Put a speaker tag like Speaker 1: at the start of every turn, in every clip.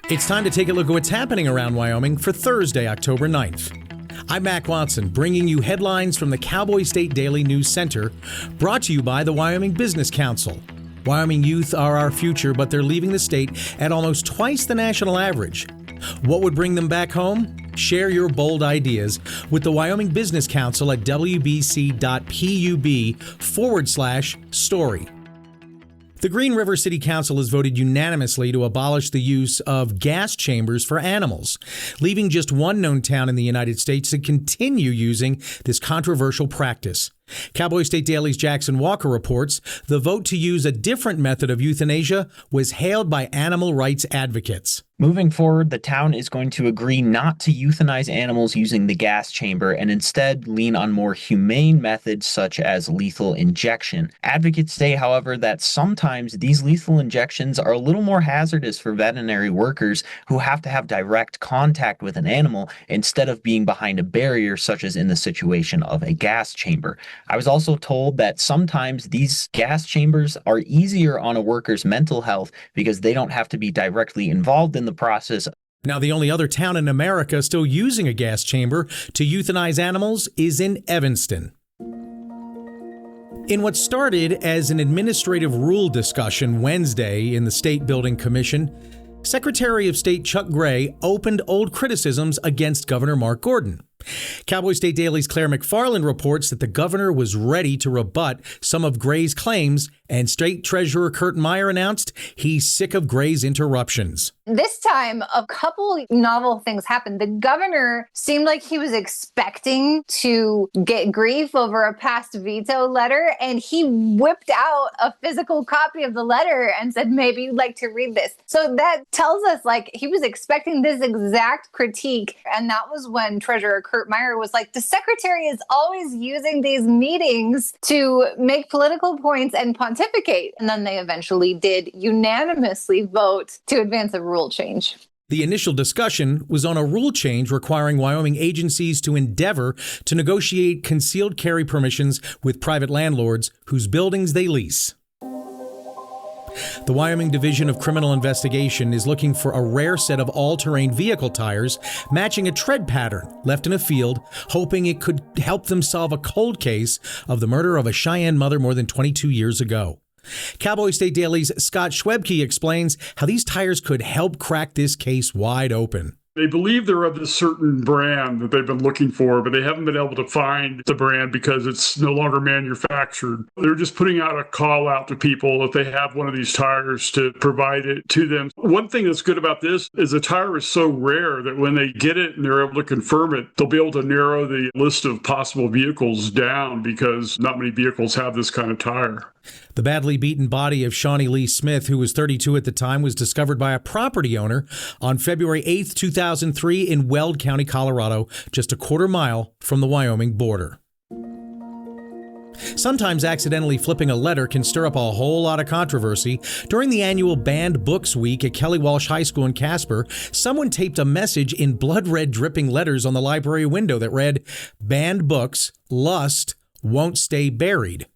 Speaker 1: It's time to take a look at what's happening around Wyoming for Thursday, October 9th. I'm Mac Watson, bringing you headlines from the Cowboy State Daily News Center, brought to you by the Wyoming Business Council. Wyoming youth are our future, but they're leaving the state at almost twice the national average. What would bring them back home? Share your bold ideas with the Wyoming Business Council at wbc.pub/story. The Green River City Council has voted unanimously to abolish the use of gas chambers for animals, leaving just one known town in the United States to continue using this controversial practice. Cowboy State Daily's Jackson Walker reports the vote to use a different method of euthanasia was hailed by animal rights advocates.
Speaker 2: Moving forward, the town is going to agree not to euthanize animals using the gas chamber and instead lean on more humane methods such as lethal injection. Advocates say, however, that sometimes these lethal injections are a little more hazardous for veterinary workers who have to have direct contact with an animal instead of being behind a barrier, such as in the situation of a gas chamber. I was also told that sometimes these gas chambers are easier on a worker's mental health because they don't have to be directly involved in the process.
Speaker 1: Now, the only other town in America still using a gas chamber to euthanize animals is in Evanston. In what started as an administrative rule discussion Wednesday in the State Building Commission, Secretary of State Chuck Gray opened old criticisms against Governor Mark Gordon. Cowboy State Daily's Claire McFarland reports that the governor was ready to rebut some of Gray's claims, and State Treasurer Kurt Meyer announced he's sick of Gray's interruptions.
Speaker 3: This time, a couple novel things happened. The governor seemed like he was expecting to get grief over a past veto letter, and he whipped out a physical copy of the letter and said, maybe you'd like to read this. So that tells us, like, he was expecting this exact critique, and that was when Treasurer Kurt Meyer was like, the secretary is always using these meetings to make political points and pontificate. And then they eventually did unanimously vote to advance a rule change.
Speaker 1: The initial discussion was on a rule change requiring Wyoming agencies to endeavor to negotiate concealed carry permissions with private landlords whose buildings they lease. The Wyoming Division of Criminal Investigation is looking for a rare set of all-terrain vehicle tires matching a tread pattern left in a field, hoping it could help them solve a cold case of the murder of a Cheyenne mother more than 22 years ago. Cowboy State Daily's Scott Schwebke explains how these tires could help crack this case wide open.
Speaker 4: They believe they're of this certain brand that they've been looking for, but they haven't been able to find the brand because it's no longer manufactured. They're just putting out a call out to people if they have one of these tires to provide it to them. One thing that's good about this is the tire is so rare that when they get it and they're able to confirm it, they'll be able to narrow the list of possible vehicles down because not many vehicles have this kind of tire.
Speaker 1: The badly beaten body of Shawnee Lee Smith, who was 32 at the time, was discovered by a property owner on February 8, 2003 in Weld County, Colorado, just a quarter mile from the Wyoming border. Sometimes accidentally flipping a letter can stir up a whole lot of controversy. During the annual Banned Books Week at Kelly Walsh High School in Casper, someone taped a message in blood-red dripping letters on the library window that read, "Banned books, lust, won't stay buried."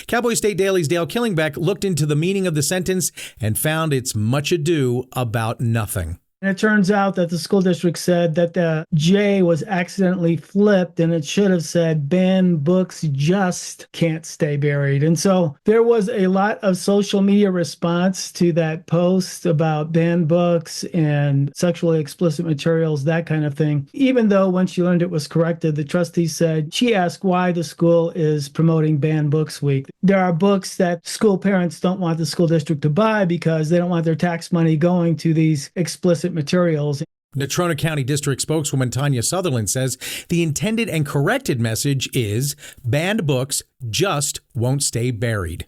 Speaker 1: Cowboy State Daily's Dale Killingbeck looked into the meaning of the sentence and found it's much ado about nothing.
Speaker 5: And it turns out that the school district said that the J was accidentally flipped and it should have said banned books just can't stay buried. And so there was a lot of social media response to that post about banned books and sexually explicit materials, that kind of thing. Even though when she learned it was corrected, the trustee said she asked why the school is promoting Banned Books Week. There are books that school parents don't want the school district to buy because they don't want their tax money going to these explicit materials.
Speaker 1: Natrona County District spokeswoman Tanya Sutherland says the intended and corrected message is banned books just won't stay buried.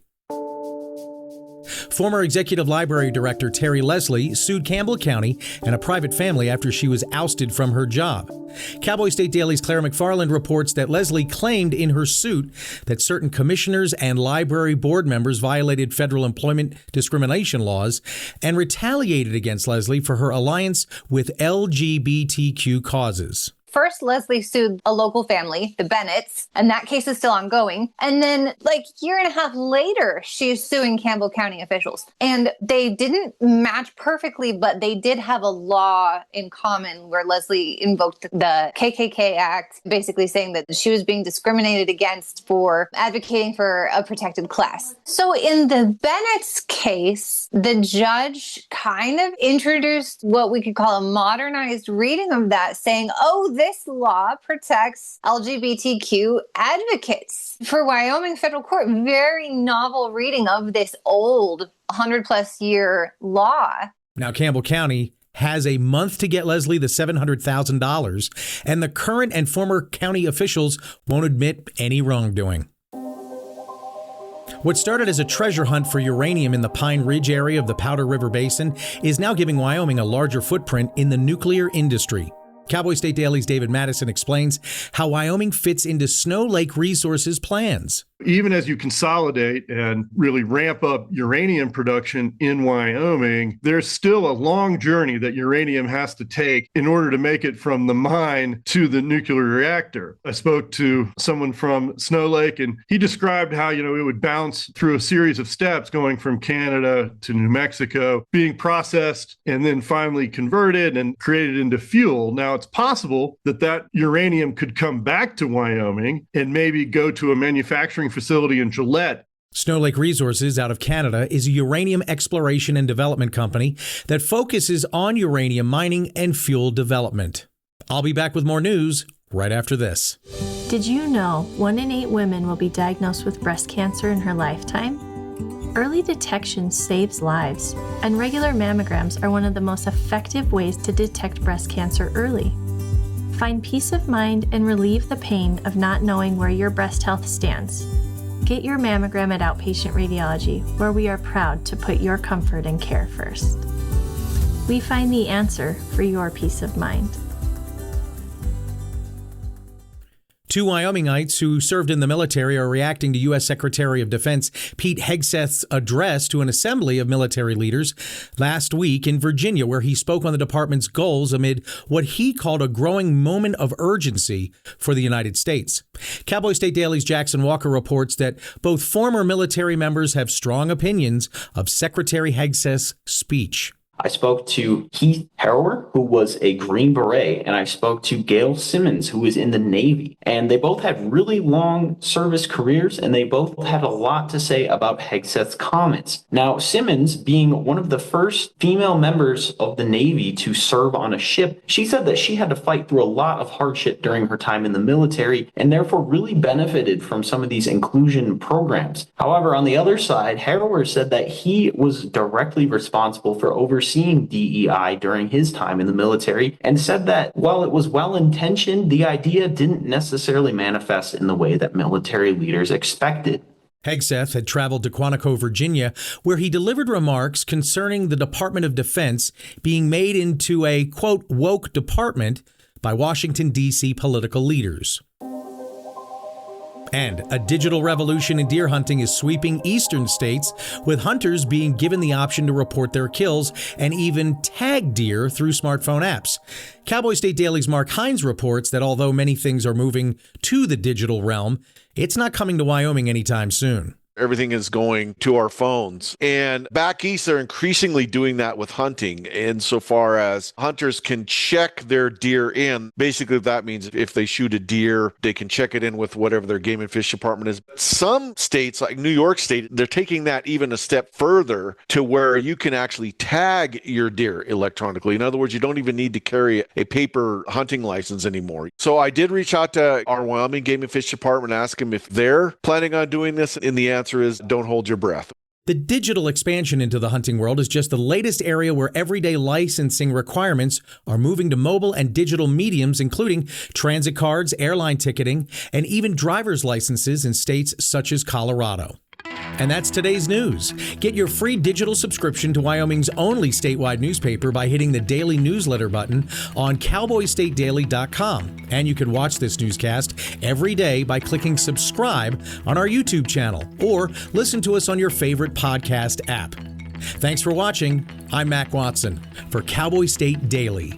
Speaker 1: Former Executive Library Director Terry Leslie sued Campbell County and a private family after she was ousted from her job. Cowboy State Daily's Claire McFarland reports that Leslie claimed in her suit that certain commissioners and library board members violated federal employment discrimination laws and retaliated against Leslie for her alliance with LGBTQ causes.
Speaker 3: First, Leslie sued a local family, the Bennetts, and that case is still ongoing. And then like a year and a half later, she's suing Campbell County officials. And they didn't match perfectly, but they did have a law in common where Leslie invoked the KKK Act, basically saying that she was being discriminated against for advocating for a protected class. So in the Bennett's case, the judge kind of introduced what we could call a modernized reading of that, saying, oh, this law protects LGBTQ advocates. For Wyoming federal court, very novel reading of this old 100+ year law.
Speaker 1: Now, Campbell County has a month to get Leslie the $700,000, and the current and former county officials won't admit any wrongdoing. What started as a treasure hunt for uranium in the Pine Ridge area of the Powder River Basin is now giving Wyoming a larger footprint in the nuclear industry. Cowboy State Daily's David Madison explains how Wyoming fits into Snow Lake Resources' plans.
Speaker 6: Even as you consolidate and really ramp up uranium production in Wyoming, there's still a long journey that uranium has to take in order to make it from the mine to the nuclear reactor. I spoke to someone from Snow Lake, and he described how, it would bounce through a series of steps going from Canada to New Mexico, being processed and then finally converted and created into fuel. Now, it's possible that that uranium could come back to Wyoming and maybe go to a manufacturing facility in Gillette.
Speaker 1: Snow Lake Resources out of Canada is a uranium exploration and development company that focuses on uranium mining and fuel development. I'll be back with more news right after this.
Speaker 7: Did you know 1 in 8 women will be diagnosed with breast cancer in her lifetime? Early detection saves lives, and regular mammograms are one of the most effective ways to detect breast cancer early. Find peace of mind and relieve the pain of not knowing where your breast health stands. Get your mammogram at Outpatient Radiology, where we are proud to put your comfort and care first. We find the answer for your peace of mind.
Speaker 1: 2 Wyomingites who served in the military are reacting to U.S. Secretary of Defense Pete Hegseth's address to an assembly of military leaders last week in Virginia, where he spoke on the department's goals amid what he called a growing moment of urgency for the United States. Cowboy State Daily's Jackson Walker reports that both former military members have strong opinions of Secretary Hegseth's speech.
Speaker 2: I spoke to Keith Harrower, who was a Green Beret, and I spoke to Gail Simmons, who was in the Navy. And they both had really long service careers, and they both had a lot to say about Hegseth's comments. Now, Simmons, being one of the first female members of the Navy to serve on a ship, she said that she had to fight through a lot of hardship during her time in the military, and therefore really benefited from some of these inclusion programs. However, on the other side, Harrower said that he was directly responsible for overseeing DEI during his time in the military, and said that while it was well-intentioned, the idea didn't necessarily manifest in the way that military leaders expected.
Speaker 1: Hegseth had traveled to Quantico, Virginia, where he delivered remarks concerning the Department of Defense being made into a, quote, woke department by Washington, D.C. political leaders. And a digital revolution in deer hunting is sweeping eastern states, with hunters being given the option to report their kills and even tag deer through smartphone apps. Cowboy State Daily's Mark Hines reports that although many things are moving to the digital realm, it's not coming to Wyoming anytime soon.
Speaker 8: Everything is going to our phones. And back east, they're increasingly doing that with hunting, insofar as hunters can check their deer in. Basically, that means if they shoot a deer, they can check it in with whatever their game and fish department is. Some states, like New York State, they're taking that even a step further to where you can actually tag your deer electronically. In other words, you don't even need to carry a paper hunting license anymore. So I did reach out to our Wyoming Game and Fish Department and ask them if they're planning on doing this, and the answer is don't hold your breath.
Speaker 1: The digital expansion into the hunting world is just the latest area where everyday licensing requirements are moving to mobile and digital mediums, including transit cards, airline ticketing, and even driver's licenses in states such as Colorado. And that's today's news. Get your free digital subscription to Wyoming's only statewide newspaper by hitting the daily newsletter button on cowboystatedaily.com. And you can watch this newscast every day by clicking subscribe on our YouTube channel or listen to us on your favorite podcast app. Thanks for watching. I'm Mac Watson for Cowboy State Daily.